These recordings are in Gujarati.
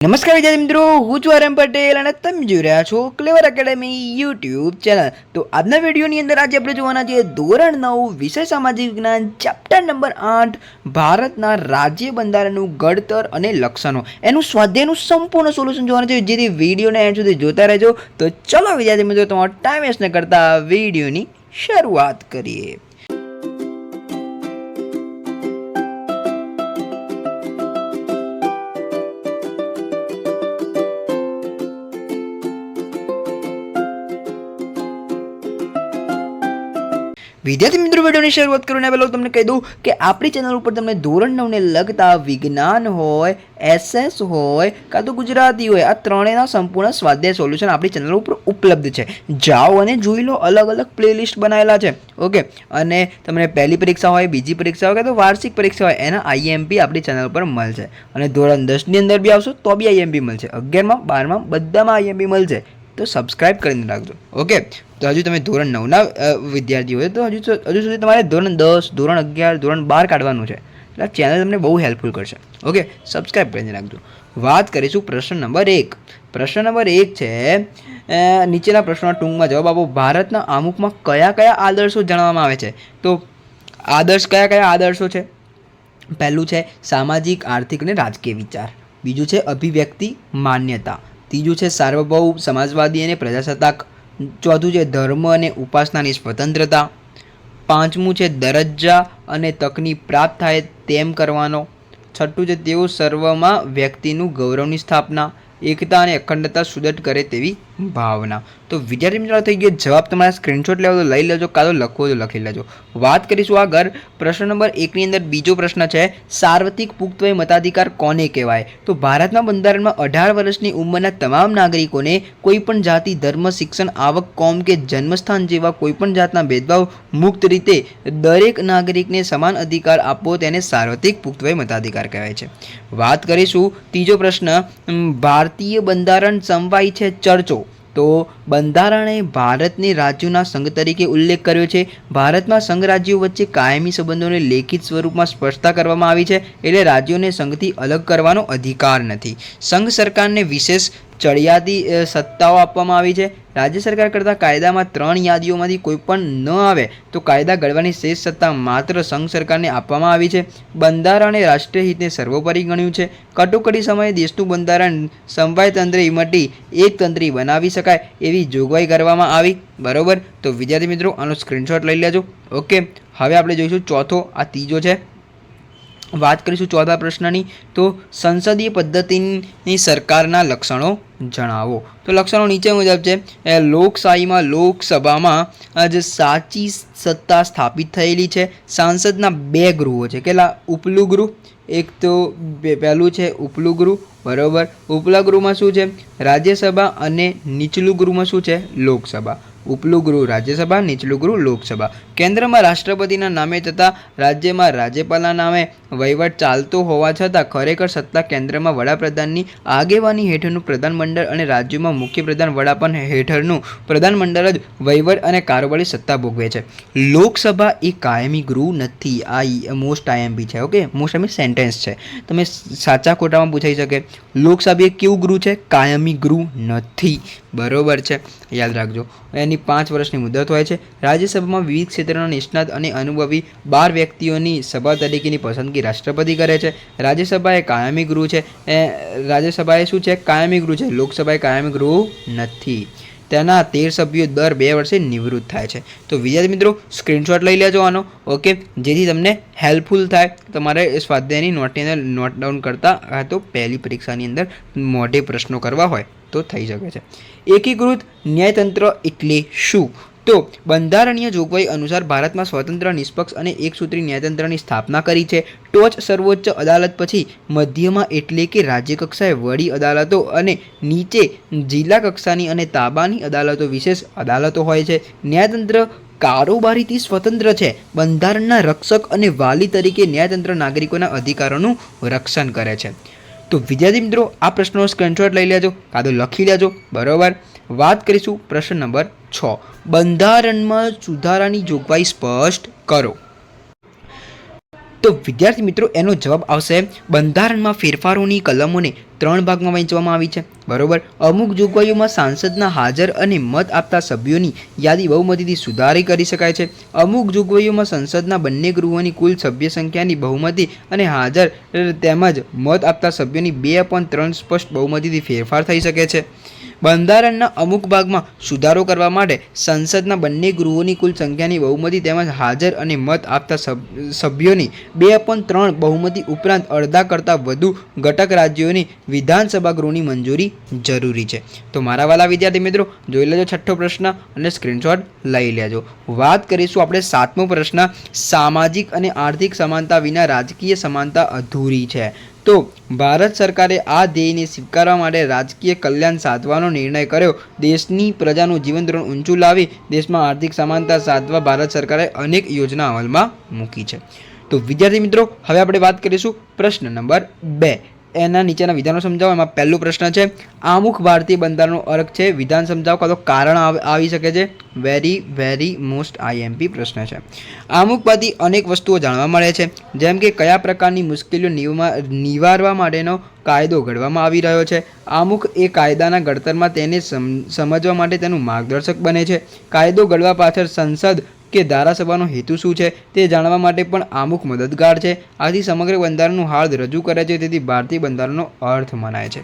નમસ્કાર વિદ્યાર્થી મિત્રો, હું છું આરએમ પટેલ અને તમે જોઈ રહ્યા છો ક્લેવર એકેડમી યુટ્યુબ ચેનલ। તો આજના વિડીયોની અંદર આજે આપણે જોવાના છીએ ધોરણ 9 વિષય સામાજિક વિજ્ઞાન ચેપ્ટર નંબર 8 ભારતના રાજ્ય બંધારણનું ઘડતર અને લક્ષણો એનું સ્વાધ્યાયનું સંપૂર્ણ સોલ્યુશન જોવાના છે, જેથી વિડીયોને એન્ડ સુધી જોતા રહેજો। તો ચલો વિદ્યાર્થી મિત્રો, તમારો ટાઈમ વેસ્ટ ન કરતા વિડીયોની શરૂઆત કરીએ। વિદ્યાર્થી મિત્રો, વિડીયોની શરૂઆત કરીને પહેલાં તમને કહી દઉં કે આપણી ચેનલ ઉપર તમને ધોરણ 9 ને લગતા વિજ્ઞાન હોય, એસએસ હોય કાં તો ગુજરાતી હોય, આ ત્રણેયના સંપૂર્ણ સ્વાધ્યાય સોલ્યુશન આપણી ચેનલ ઉપર ઉપલબ્ધ છે। જાઓ અને જોઈ લો, અલગ અલગ પ્લેલિસ્ટ બનાવેલા છે। ઓકે, અને તમને પહેલી પરીક્ષા હોય, બીજી પરીક્ષા હોય કે તો વાર્ષિક પરીક્ષા હોય, એના આઈએમપી આપણી ચેનલ પર મળશે। અને ધોરણ 10ની અંદર બી આવશો તો બી આઈએમપી મળશે, 11માં 12માં બધામાં આઈએમપી મળશે। તો સબસ્ક્રાઇબ કરીને રાખજો। ઓકે, તો હજુ તમે ધોરણ 9ના વિદ્યાર્થી હોય તો હજુ સુધી તમારે ધોરણ 10, ધોરણ 11, ધોરણ 12 કાઢવાનું છે, એટલે આ ચેનલ તમને બહુ હેલ્પફુલ કરશે। ઓકે, સબસ્ક્રાઇબ કરીને રાખજો। વાત કરીશું પ્રશ્ન નંબર 1। પ્રશ્ન નંબર 1 છે, નીચેના પ્રશ્નોના ટૂંકમાં જવાબ આપો। ભારતના આમુખમાં કયા કયા આદર્શો જણાવવામાં આવે છે? તો આદર્શ કયા કયા આદર્શો છે? પહેલું છે સામાજિક, આર્થિક અને રાજકીય વિચાર। બીજું છે અભિવ્યક્તિ માન્યતા। ત્રીજું છે સાર્વભૌમ, સમાજવાદી અને પ્રજાસત્તાક। ચોથું છે ધર્મ અને ઉપાસનાની સ્વતંત્રતા। પાંચમું છે દરજ્જા અને તકની પ્રાપ્ત થાય તેમ કરવાનો। છઠ્ઠું છે તેઓ સર્વમાં વ્યક્તિનું ગૌરવની સ્થાપના, એકતા અને અખંડતા સુદૃઢ કરે તેવી ભાવના। તો વિદ્યાર્થી મિત્રો, થઈ ગયો જવાબ। તમારા સ્ક્રીનશોટ લેવો તો લઈ લેજો, કાં તો લખવો તો લખી લેજો। વાત કરીશું આગળ। પ્રશ્ન નંબર 1ની અંદર બીજો પ્રશ્ન છે, સાર્વત્રિક પુખ્તવય મતાધિકાર કોને કહેવાય? તો ભારતના બંધારણમાં 18 વર્ષની ઉંમરના તમામ નાગરિકોને કોઈપણ જાતિ, ધર્મ, શિક્ષણ, આવક, કોમ કે જન્મસ્થાન જેવા કોઈપણ જાતના ભેદભાવ મુક્ત રીતે દરેક નાગરિકને સમાન અધિકાર આપવો તેને સાર્વત્રિક પુખ્તવય મતાધિકાર કહેવાય છે। વાત કરીશું ત્રીજો પ્રશ્ન, ભારતીય બંધારણ સમવાય છે ચર્ચો। તો બંધારણે ભારતને રાજ્યોના સંઘ તરીકે ઉલ્લેખ કર્યો છે। ભારતમાં સંઘ રાજ્યો વચ્ચે કાયમી સંબંધોને લેખિત સ્વરૂપમાં સ્પષ્ટતા કરવામાં આવી છે, એટલે રાજ્યોને સંઘથી અલગ કરવાનો અધિકાર નથી। સંઘ સરકારને વિશેષ ચડિયાતી સત્તાઓ આપવામાં આવી છે। રાજ્ય સરકાર કરતાં કાયદામાં 3 યાદીઓમાંથી કોઈ પણ ન આવે તો કાયદા ઘડવાની શેષ સત્તા માત્ર સંઘ સરકારને આપવામાં આવી છે। બંધારણે રાષ્ટ્રીય હિતને સર્વોપરી ગણ્યું છે। કટોકટી સમયે દેશનું બંધારણ સમવાય તંત્રે મટી એક તંત્રી બનાવી શકાય એવી જોગવાઈ કરવામાં આવી। બરોબર, તો વિદ્યાર્થી મિત્રો આનો સ્ક્રીનશોટ લઈ લેજો। ઓકે, હવે આપણે જોઈશું ચોથો, આ ત્રીજો છે। વાત કરીશું ચોથા પ્રશ્નની। તો સંસદીય પદ્ધતિની સરકારના લક્ષણો જણાવો। તો લક્ષણો નીચે મુજબ છે, લોકશાહીમાં લોકસભામાં જ સાચી સત્તા સ્થાપિત થયેલી છે। સાંસદના 2 ગૃહો છે, કેટલા? ઉપલું ગૃહ, એક તો પહેલું છે ઉપલું ગૃહ, બરાબર। ઉપલા ગૃહમાં શું છે? રાજ્યસભા, અને નીચલું ગૃહમાં શું છે? લોકસભા। ઉપલું ગૃહ રાજ્યસભા, નીચલું ગૃહ લોકસભા। કેન્દ્રમાં રાષ્ટ્રપતિના નામે તથા રાજ્યમાં રાજ્યપાલના નામે વહીવટ ચાલતો હોવા છતાં ખરેખર સત્તા કેન્દ્રમાં વડાપ્રધાનની આગેવાની હેઠળનું પ્રધાનમંડળ અને રાજ્યોમાં મુખ્યપ્રધાન વડાપ્રધાન હેઠળનું પ્રધાનમંડળ જ વહીવટ અને કારોબારી સત્તા ભોગવે છે। લોકસભા એ કાયમી ગૃહ નથી। આ મોસ્ટ આઈએમપી છે। ઓકે, મોસ્ટ આઈએમપી સેન્ટેન્સ છે, તમે સાચા ખોટામાં પૂછાઈ શકે। લોકસભા એ કેવું ગૃહ છે? કાયમી ગૃહ નથી। બરોબર છે, યાદ રાખજો। એની 5 વર્ષની મુદત હોય છે। રાજ્યસભામાં વિવિધ ક્ષેત્રના નિષ્ણાત અને અનુભવી 12 વ્યક્તિઓની સભા તરીકેની પસંદગી રાષ્ટ્રપતિ કરે છે। રાજ્યસભા એ કાયમી ગૃહ છે। રાજ્યસભા એ શું છે? કાયમી ગૃહ છે। લોકસભા એ કાયમી ગૃહ નથી। તેના 13 સભ્યો દર 2 વર્ષે નિવૃત્ત થાય છે। તો વિદ્યાર્થી મિત્રો, સ્ક્રીનશોટ લઈ લેજો આનો। ઓકે, જેથી તમને હેલ્પફુલ થાય તમારે સ્વાધ્યાયની નોટની અંદર નોટ ડાઉન કરતા, આ તો પહેલી પરીક્ષાની અંદર મોઢે પ્રશ્નો કરવા હોય તો થઈ શકે છે। એકીકૃત ન્યાયતંત્ર એટલે શું? તો બંધારણીય જોગવાઈ અનુસાર ભારતમાં સ્વતંત્ર, નિષ્પક્ષ અને એકસૂત્રી ન્યાયતંત્રની સ્થાપના કરી છે। ટોચ સર્વોચ્ચ અદાલત પછી મધ્યમાં એટલે કે રાજ્ય કક્ષાએ વડી અદાલતો અને નીચે જિલ્લા કક્ષાની અને તાબાની અદાલતો વિશેષ અદાલતો હોય છે। ન્યાયતંત્ર કારોબારીથી સ્વતંત્ર છે। બંધારણના રક્ષક અને વાલી તરીકે ન્યાયતંત્ર નાગરિકોના અધિકારોનું રક્ષણ કરે છે। તો વિદ્યાર્થી મિત્રો, આ પ્રશ્નનો સ્ક્રીનશોટ લઈ લેજો, કાં તો લખી લેજો। બરાબર, વાત કરીશું પ્રશ્ન નંબર 6, બંધારણમાં સુધારાની જોગવાઈ સ્પષ્ટ કરો। તો વિદ્યાર્થી મિત્રો એનો જવાબ આવશે બંધારણમાં ફેરફારોની કલમોને 3 ભાગમાં વહેંચવામાં આવી છે, બરોબર. અમુક જોગવાઈઓમાં સાંસદના હાજર અને મત આપતા સભ્યોની યાદી બહુમતીથી સુધારી કરી શકાય છે. અમુક જોગવાઈઓમાં સંસદના બંને ગૃહોની કુલ સભ્ય સંખ્યાની બહુમતી અને હાજર તેમજ મત આપતા સભ્યોની 2/3 સ્પષ્ટ બહુમતીથી ફેરફાર થઈ શકે છે. બંધારણના અમુક ભાગમાં સુધારો કરવા માટે સંસદના બંને ગૃહોની કુલ સંખ્યાની બહુમતી તેમજ હાજર અને મત આપતા સભ્યોની 2/3 બહુમતી ઉપરાંત અડધા કરતાં વધુ ઘટક રાજ્યોની વિધાનસભા ગૃહની મંજૂરી જરૂરી છે. તો મારા વાલા વિદ્યાર્થી મિત્રો, જોઈ લેજો છઠ્ઠો પ્રશ્ન અને સ્ક્રીનશોટ લઈ લેજો. વાત કરીશું આપણે 7મો પ્રશ્ન, સામાજિક અને આર્થિક સમાનતા વિના રાજકીય સમાનતા અધૂરી છે. તો ભારત સરકારે આ ધ્યેયને સ્વીકારવા માટે રાજકીય કલ્યાણ સાધવાનો નિર્ણય કર્યો. દેશની પ્રજાનું જીવન ધોરણ ઊંચું લાવી દેશમાં આર્થિક સમાનતા સાધવા ભારત સરકારે અનેક યોજના અમલમાં મૂકી છે. તો વિદ્યાર્થી મિત્રો, હવે આપણે વાત કરીશું પ્રશ્ન નંબર 2. એના નીચેના વિધાનો સમજાવો. એમાં પહેલો પ્રશ્ન છે, આમુખ ભારતીય બંધારણનો અર્થ છે. વિધાન સમજાવો કાં તો કારણ આવી શકે છે. વેરી મોસ્ટ IMP પ્રશ્ન છે. આમુખમાંથી અનેક વસ્તુઓ જાણવા મળે છે, જેમ કે કયા પ્રકારની મુશ્કેલીઓ નિવારવા માટેનો કાયદો ઘડવામાં આવી રહ્યો છે. આમુખ એ કાયદાના ઘડતરમાં તેને સમજવા માટે તેનું માર્ગદર્શક બને છે. કાયદો ઘડવા પાછળ સંસદ કે ધારાસભાનો હેતુ શું છે તે જાણવા માટે પણ આમુખ મદદગાર છે. આથી સમગ્ર બંધારણનું હાર્દ રજૂ કરે છે. તેથી ભારતીય બંધારણનો અર્થ મનાય છે.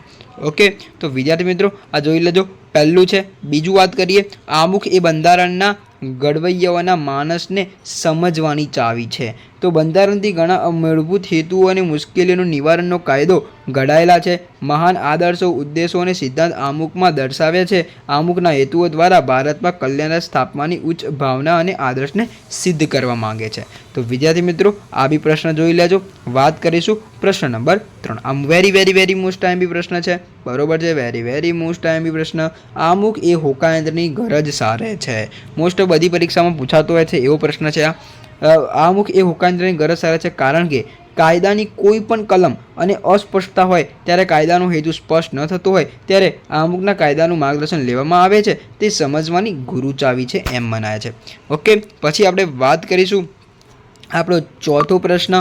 ઓકે, તો વિદ્યાર્થી મિત્રો, આ જોઈ લેજો. પહેલું છે. બીજું વાત કરીએ, આમુખ એ બંધારણના ઘડવૈયાઓના માનસને સમજવાની ચાવી છે. તો બંધારણથી ઘણા મૂળભૂત હેતુઓ અને મુશ્કેલીઓનું નિવારણનો કાયદો ઘડાયેલા છે. મહાન આદર્શો, ઉદ્દેશો અને સિદ્ધાંત આમુખમાં દર્શાવ્યા છે. આમુખના હેતુઓ દ્વારા ભારતમાં કલ્યાણ સ્થાપવાની ઉચ્ચ ભાવના અને આદર્શને સિદ્ધ કરવા માંગે છે. તો વિદ્યાર્થી મિત્રો, આ બી પ્રશ્ન જોઈ લેજો. વાત કરીશું પ્રશ્ન નંબર 3. આમ વેરી મોસ્ટ IMP પ્રશ્ન છે, બરોબર છે. વેરી મોસ્ટ IMP પ્રશ્ન. આમુખ એ હોકાયંત્રની ગરજ સારે છે. મોસ્ટ બધી પરીક્ષામાં પૂછાતો હોય છે એવો પ્રશ્ન છે. આમુખ એ હોકાયંત્રની ગરજ સારે છે કારણ કે કાયદાની કોઈ પણ કલમ અને અસ્પષ્ટતા હોય ત્યારે કાયદાનો હેતુ સ્પષ્ટ ન થતો હોય ત્યારે આમુખના કાયદાનું માર્ગદર્શન લેવામાં આવે છે. તે સમજવાની ગુરુચાવી છે એમ મનાય છે. ઓકે, પછી આપણે વાત કરીશું આપણો ચોથો પ્રશ્ન,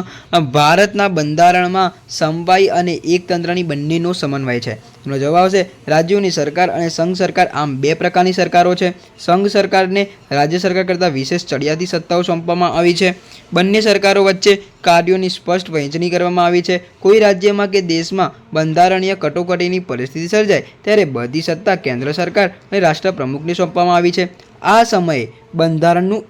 ભારતના બંધારણમાં સમવાય અને એકતંત્રની બંનેનો સમન્વય છે. એનો જવાબ આવશે રાજ્યોની સરકાર અને સંઘ સરકાર. આમ બે પ્રકારની સરકારો છે. સંઘ સરકારને રાજ્ય સરકાર કરતાં વિશેષ ચડિયાતી સત્તાઓ સોંપવામાં આવી છે. બંને સરકારો વચ્ચે કાર્યોની સ્પષ્ટ વહેંચણી કરવામાં આવી છે. કોઈ રાજ્યમાં કે દેશમાં બંધારણીય કટોકટીની પરિસ્થિતિ સર્જાય ત્યારે બધી સત્તા કેન્દ્ર સરકાર અને રાષ્ટ્ર પ્રમુખને સોંપવામાં આવી છે. આ સમયે ભારતનું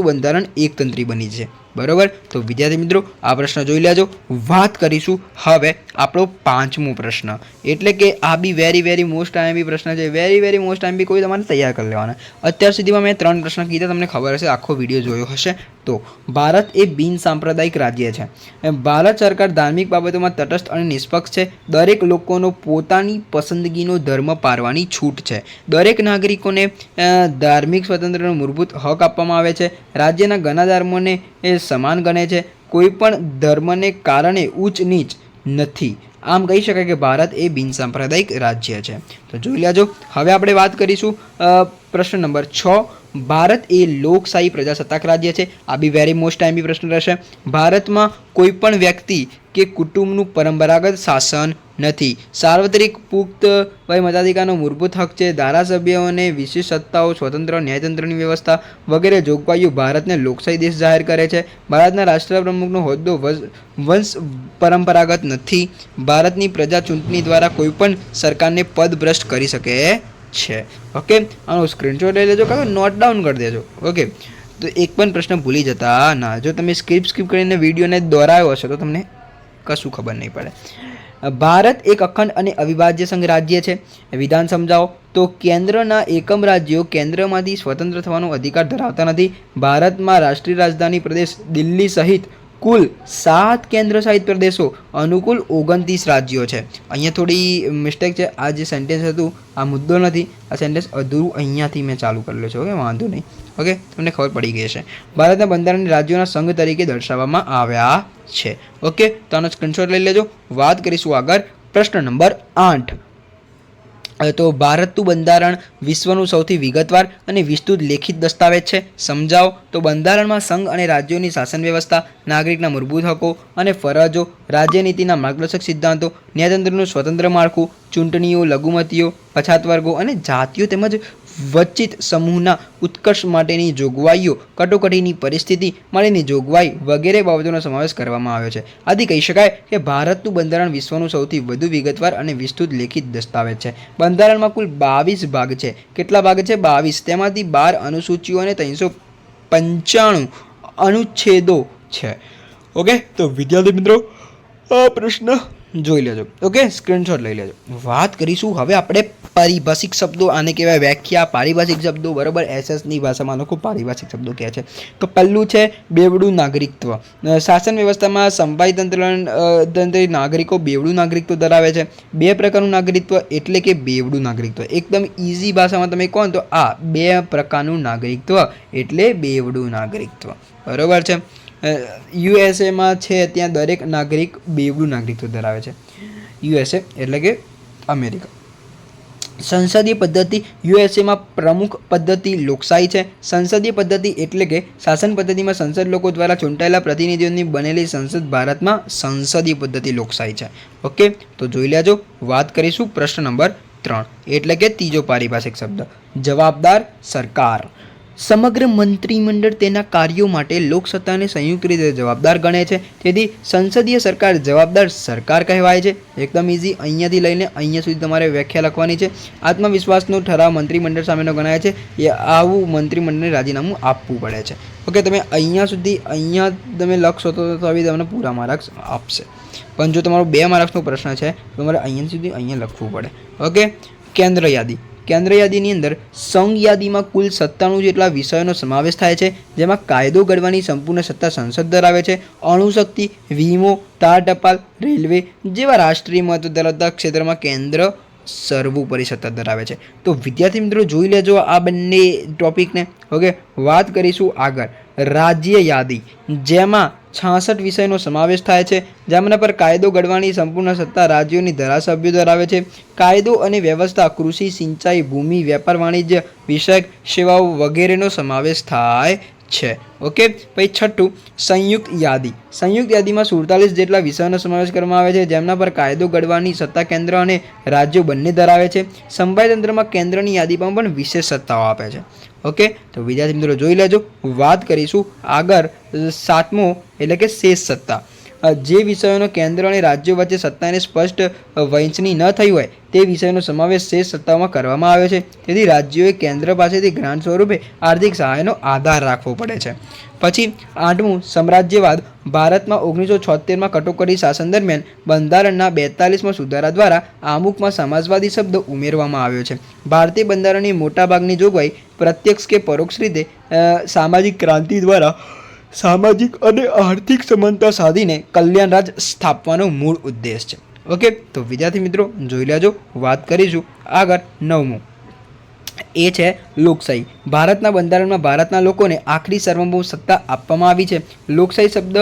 બંધારણ એકતંત્રી બની છે, બરોબર. તો વિદ્યાર્થી મિત્રો, આ પ્રશ્ન જોઈ લેજો. વાત કરીશું હવે આપણો 5મો પ્રશ્ન, એટલે કે આ બી વેરી મોસ્ટ IMP પ્રશ્ન છે. વેરી મોસ્ટ IMP કોઈ તમારે તૈયાર કરી લેવાના. અત્યાર સુધીમાં મેં 3 પ્રશ્ન કીધા, તમને ખબર હશે, આખો વિડીયો જોયો હશે. તો ભારત એ બિન સાંપ્રદાયિક રાજ્ય છે. ભારત સરકાર ધાર્મિક બાબતોમાં તટસ્થ અને નિષ્પક્ષ છે. દરેક લોકોનો પોતાની પસંદગીનો ધર્મ પાળવાની છૂટ છે. દરેક નાગરિકોને ધાર્મિક સ્વતંત્રનો મૂળભૂત હક આપવામાં આવે છે. રાજ્યના ઘણા ધર્મોને એ સમાન ગણે છે. કોઈ પણ ધર્મને કારણે ઊંચ નીચ નથી. આમ કહી શકાય કે ભારત એ બિન સાંપ્રદાયિક રાજ્ય છે. તો જોઈ લેજો. હવે આપણે વાત કરીશું પ્રશ્ન નંબર 6. ભારત એ લોકશાહી પ્રજાસત્તાક રાજ્ય છે. આ બી વેરી મોસ્ટ IMP પ્રશ્ન રહેશે. ભારતમાં કોઈ પણ વ્યક્તિ કે કુટુંબનું પરંપરાગત શાસન નથી. સાર્વત્રિક પુખ્ત વય મતાધિકારનો મૂળભૂત હક છે. ધારાસભ્યોને વિશેષ સત્તાઓ, સ્વતંત્ર ન્યાયતંત્રની વ્યવસ્થા વગેરે જોગવાઈઓ ભારતને લોકશાહી દેશ જાહેર કરે છે. ભારતના રાષ્ટ્રપ્રમુખનો હોદ્દો વંશ પરંપરાગત નથી. ભારતની પ્રજા ચૂંટણી દ્વારા કોઈપણ સરકારને પદભ્રષ્ટ કરી શકે છે. ઓકે, આનો સ્ક્રીનશોટ લઈ લેજો કાં નોટ ડાઉન કરી દેજો. ઓકે, તો એક પણ પ્રશ્ન ભૂલી જતા ના. જો તમે સ્કીપ કરીને વિડીયોને દોરાયો હશે તો તમને કશું ખબર નહીં પડે. ભારત એક અખંડ અને અવિભાજ્ય સંઘ રાજ્ય છે. વિધાન સમજાવો. તો કેન્દ્રના એકમ રાજ્યો કેન્દ્રમાંથી સ્વતંત્ર થવાનો અધિકાર ધરાવતા નથી. ભારતમાં રાષ્ટ્રીય રાજધાની પ્રદેશ દિલ્હી સહિત કુલ 7 કેન્દ્ર શાસિત પ્રદેશો અનુકૂળ 29 રાજ્યો છે. અહીંયા થોડી મિસ્ટેક છે. આ જે સેન્ટેન્સ હતું આ મુદ્દો નથી, આ સેન્ટેન્સ અધૂરું અહીંયાથી મેં ચાલુ કરેલું છે. ઓકે, વાંધો નહીં. ઓકે, તમને ખબર પડી ગઈ હશે. ભારતના બંધારણને રાજ્યોના સંઘ તરીકે દર્શાવવામાં આવ્યા છે. ઓકે, તો આનો સ્ક્રીનશોટ લઈ લેજો. વાત કરીશું આગળ પ્રશ્ન નંબર 8. તો ભારતનું બંધારણ વિશ્વનું સૌથી વિગતવાર અને વિસ્તૃત લેખિત દસ્તાવેજ છે. સમજાવો. તો બંધારણમાં સંઘ અને રાજ્યોની શાસન વ્યવસ્થા, નાગરિકના મૂળભૂત હકો અને ફરજો, રાજ્યનીતિના માર્ગદર્શક સિદ્ધાંતો, ન્યાયતંત્રનું સ્વતંત્ર માળખું, ચૂંટણીઓ, લઘુમતીઓ, પછાત વર્ગો અને જાતિઓ તેમજ વંચિત સમૂહના ઉત્કર્ષ માટેની જોગવાઈઓ, કટોકટીની પરિસ્થિતિ માટેની જોગવાઈ વગેરે બાબતોનો સમાવેશ કરવામાં આવ્યો છે. આથી કહી શકાય કે ભારતનું બંધારણ વિશ્વનું સૌથી વધુ વિગતવાર અને વિસ્તૃત લેખિત દસ્તાવેજ છે. બંધારણમાં કુલ 22 ભાગ છે. કેટલા ભાગ છે? 22. તેમાંથી 12 અનુસૂચિઓ અને 395 અનુચ્છેદો છે. ઓકે, તો વિદ્યાર્થી મિત્રો આ પ્રશ્ન જોઈ લેજો. ઓકે, સ્ક્રીનશોટ લઈ લેજો. વાત કરીશું હવે આપણે પારિભાષિક શબ્દો, આને કહેવાય વ્યાખ્યા, પારિભાષિક શબ્દો. બરાબર, એસએસની ભાષામાં લોકો પારિભાષિક શબ્દો કહે છે. તો પહેલું છે બેવડું નાગરિકત્વ. શાસન વ્યવસ્થામાં સંભાઈ તંત્ર નાગરિકો બેવડું નાગરિકત્વ ધરાવે છે. બે પ્રકારનું નાગરિકત્વ એટલે કે બેવડું નાગરિકત્વ. એકદમ ઇઝી ભાષામાં તમે કહો તો આ બે પ્રકારનું નાગરિકત્વ એટલે બેવડું નાગરિકત્વ. બરાબર છે. યુએસએમાં છે ત્યાં દરેક નાગરિક બેવડું નાગરિકત્વ ધરાવે છે. યુએસએ એટલે કે અમેરિકા. સંસદીય પદ્ધતિ. યુએસએમાં પ્રમુખ પદ્ધતિ લોકશાહી છે. સંસદીય પદ્ધતિ એટલે કે શાસન પદ્ધતિમાં સંસદ લોકો દ્વારા ચૂંટાયેલા પ્રતિનિધિઓની બનેલી સંસદ. ભારતમાં સંસદીય પદ્ધતિ લોકશાહી છે. ઓકે, તો જોઈ લેજો. વાત કરીશું પ્રશ્ન નંબર 3 એટલે કે ત્રીજો પારિભાષિક શબ્દ જવાબદાર સરકાર. સમગ્ર મંત્રીમંડળ તેના કાર્યો માટે લોકસત્તાને સંયુક્ત રીતે જવાબદાર ગણે છે. તેથી સંસદીય સરકાર જવાબદાર સરકાર કહેવાય છે. એકદમ ઇઝી. અહીંયાથી લઈને અહીંયા સુધી તમારે વ્યાખ્યા લખવાની છે. આત્મવિશ્વાસનો ઠરાવ મંત્રીમંડળ સામેનો ગણાય છે. એ આવું મંત્રીમંડળને રાજીનામું આપવું પડે છે. ઓકે, તમે અહીંયા તમે લખશો તો તમને પૂરા માર્ક્સ આપશે. પણ જો તમારો 2 માર્ક્સનો પ્રશ્ન છે તો તમારે અહીંયા સુધી અહીંયા લખવું પડે. ઓકે, કેન્દ્ર યાદી. કેન્દ્ર યાદીની અંદર સંઘ યાદીમાં કુલ 97 જેટલા વિષયોનો સમાવેશ થાય છે, જેમાં કાયદો ઘડવાની સંપૂર્ણ સત્તા સંસદ ધરાવે છે. અણુશક્તિ, વીમો, તાર ટપાલ, રેલવે જેવા રાષ્ટ્રીય મહત્વ ધરાવતા ક્ષેત્રમાં કેન્દ્ર સર્વોપરી સત્તા ધરાવે છે. તો વિદ્યાર્થી મિત્રો જોઈ લેજો આ બંને ટોપિકને. ઓકે, વાત કરીશું આગળ રાજ્ય યાદી, જેમાં 66 વિષયનો સમાવેશ થાય છે, જેમના પર કાયદો ઘડવાની સંપૂર્ણ સત્તા રાજ્યોની ધારાસભ્યો ધરાવે છે. કાયદો અને વ્યવસ્થા કૃષિ, સિંચાઈ, ભૂમિ, વેપાર, વાણિજ્ય વિષયક સેવાઓ વગેરેનો સમાવેશ થાય છે. ઓકે, પછી છઠ્ઠું સંયુક્ત યાદી. સંયુક્ત યાદીમાં 47 જેટલા વિષયોનો સમાવેશ કરવામાં આવે છે, જેમના પર કાયદો ઘડવાની સત્તા કેન્દ્ર અને રાજ્યો બંને ધરાવે છે. સંભાઈ તંત્રમાં કેન્દ્રની યાદીમાં પણ વિશેષ સત્તાઓ આપે છે. ઓકે, તો વિદ્યાર્થી મિત્રો જોઈ લેજો. વાત કરીશું આગળ 7મો એટલે કે શેષ સત્તા. જે વિષયોનો કેન્દ્ર અને રાજ્યો વચ્ચે સત્તાને સ્પષ્ટ વહેંચણી ન થઈ હોય તે વિષયનો સમાવેશ શેષ સત્તાઓમાં કરવામાં આવે છે. તેથી રાજ્યોએ કેન્દ્ર પાસેથી ગ્રાન્ટ સ્વરૂપે આર્થિક સહાયનો આધાર રાખવો પડે છે. પછી 8મું સામ્રાજ્યવાદ. ભારતમાં 1976માં કટોકટી શાસન દરમિયાન બંધારણના 42માં સુધારા દ્વારા આમુખમાં સમાજવાદી શબ્દ ઉમેરવામાં આવ્યો છે. ભારતીય બંધારણની મોટાભાગની જોગવાઈ પ્રત્યક્ષ કે પરોક્ષ રીતે સામાજિક ક્રાંતિ દ્વારા સામાજિક અને આર્થિક સમાનતા સાધીને કલ્યાણ રાજ સ્થાપવાનો મૂળ ઉદ્દેશ છે. ઓકે, તો વિદ્યાર્થી મિત્રો જોઈ લેજો. વાત કરીશું આગળ 9મું એ છે લોકશાહી. ભારતના બંધારણમાં ભારતના લોકોને આખરી સાર્વભૌમ સત્તા આપવામાં આવી છે. લોકશાહી શબ્દ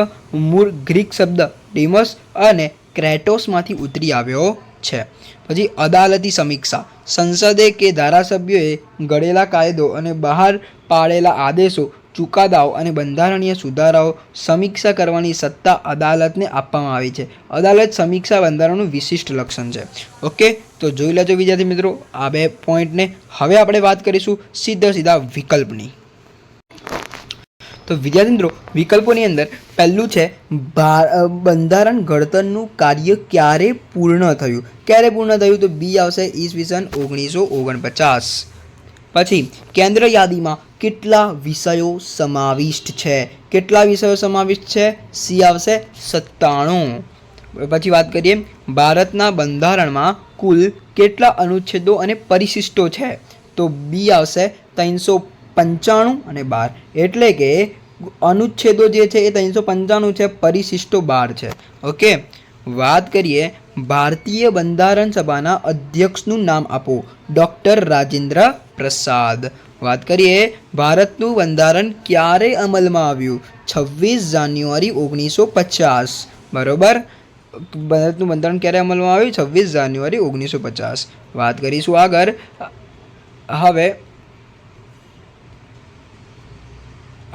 મૂળ ગ્રીક શબ્દ ડીમસ અને ક્રેટોસમાંથી ઉતરી આવ્યો છે. પછી અદાલતી સમીક્ષા. સંસદે કે ધારાસભ્યોએ ઘડેલા કાયદો અને બહાર પાડેલા આદેશો, ચુકાદાઓ અને બંધારણીય સુધારાઓ સમીક્ષા કરવાની સત્તા અદાલતને આપવામાં આવી છે. અદાલત સમીક્ષા બંધારણનું વિશિષ્ટ લક્ષણ છે. ઓકે, તો જોઈ લેજો વિદ્યાર્થી મિત્રો આ 2 પોઈન્ટને. હવે આપણે વાત કરીશું સીધા વિકલ્પની. તો વિદ્યાર્થી મિત્રો વિકલ્પોની અંદર પહેલું છે બંધારણ ઘડતરનું કાર્ય ક્યારે પૂર્ણ થયું. ક્યારે પૂર્ણ થયું? તો બી આવશે ઈસવીસન 1949. પછી કેન્દ્ર યાદીમાં કેટલા વિષયો સમાવિષ્ટ છે? કેટલા વિષયો સમાવિષ્ટ છે? સી આવશે 97. પછી વાત કરીએ ભારતના બંધારણમાં કુલ કેટલા અનુચ્છેદો અને પરિશિષ્ટો છે? તો બી આવશે 395 અને 12. એટલે કે અનુચ્છેદો જે છે એ 395 છે, પરિશિષ્ટો 12 છે. ઓકે, વાત કરીએ ભારતીય બંધારણ સભાના અધ્યક્ષનું નામ આપો. ડૉક્ટર રાજેન્દ્ર પ્રસાદ. વાત કરીએ ભારતનું બંધારણ ક્યારે અમલમાં આવ્યું? 26 જાન્યુઆરી 1950. બરોબર. ભારતનું બંધારણ ક્યારે અમલમાં આવ્યું? 26 જાન્યુઆરી 1950. વાત કરીશું આગળ. હવે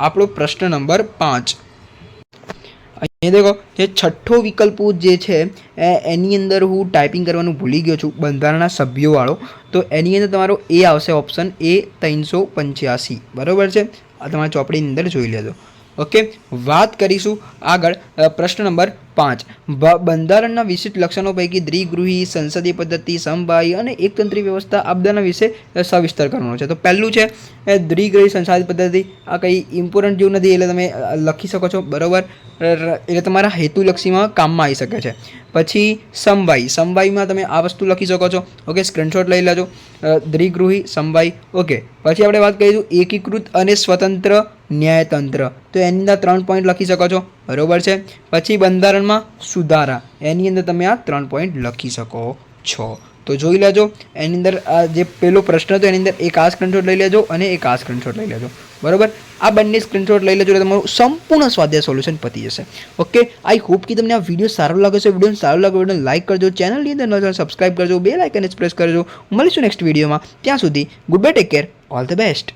આપણો પ્રશ્ન નંબર 5. અહીંયા દેખો જે છઠ્ઠો વિકલ્પ જે છે એની અંદર હું ટાઈપિંગ કરવાનું ભૂલી ગયો છું, બંધારણના સભ્યોવાળો. તો એની અંદર તમારો એ આવશે, ઓપ્શન એ 385. બરાબર છે. આ તમારા ચોપડીની અંદર જોઈ લેજો. ઓકે, વાત કરીશું આગળ. પ્રશ્ન નંબર 5. બંધારણના વિશિષ્ટ લક્ષણો પૈકી દ્વિગૃહી, સંસદીય પદ્ધતિ, સમવાયી અને એકતંત્રી વ્યવસ્થા આ બધાના વિશે સવિસ્તર કરવાનો છે. તો પહેલું છે દ્વિગૃહી સંસદીય પદ્ધતિ. આ કંઈ ઇમ્પોર્ટન્ટ જેવું નથી, એટલે તમે લખી શકો છો. બરાબર, એટલે તમારા હેતુલક્ષીમાં કામમાં આવી શકે છે. પછી સમવાયી, સમવાયીમાં તમે આ વસ્તુ લખી શકો છો. ઓકે, સ્ક્રીનશોટ લઈ લેજો. દ્વિગૃહી, સમવાયી. ઓકે, પછી આપણે વાત કરીશું એકીકૃત અને સ્વતંત્ર ન્યાયતંત્ર. તો એની અંદર 3 પોઈન્ટ લખી શકો છો. બરાબર છે. પછી બંધારણમાં સુધારા, એની અંદર તમે આ 3 પોઈન્ટ લખી શકો છો. તો જોઈ લેજો. એની અંદર આ જે પેલો પ્રશ્ન હતો એની અંદર એક આ સ્ક્રીનશોટ લઈ લેજો અને એક આ સ્ક્રીનશોટ લઈ લેજો. બરાબર, આ બંને સ્ક્રીનશોટ લઈ લેજો એટલે તમારું સંપૂર્ણ સ્વાધ્યાય સોલ્યુશન પતી જશે. ઓકે, આઈ હોપ કે તમને આ વિડીયો સારો લાગે છે. વિડીયો સારો લાગે વિડીયો લાઈક કરજો, ચેનલની અંદર સબસ્ક્રાઈબ કરજો, બેલ આઇકન પ્રેસ કરજો. મળીશું નેક્સ્ટ વિડીયોમાં. ત્યાં સુધી good bye, take care, all the best.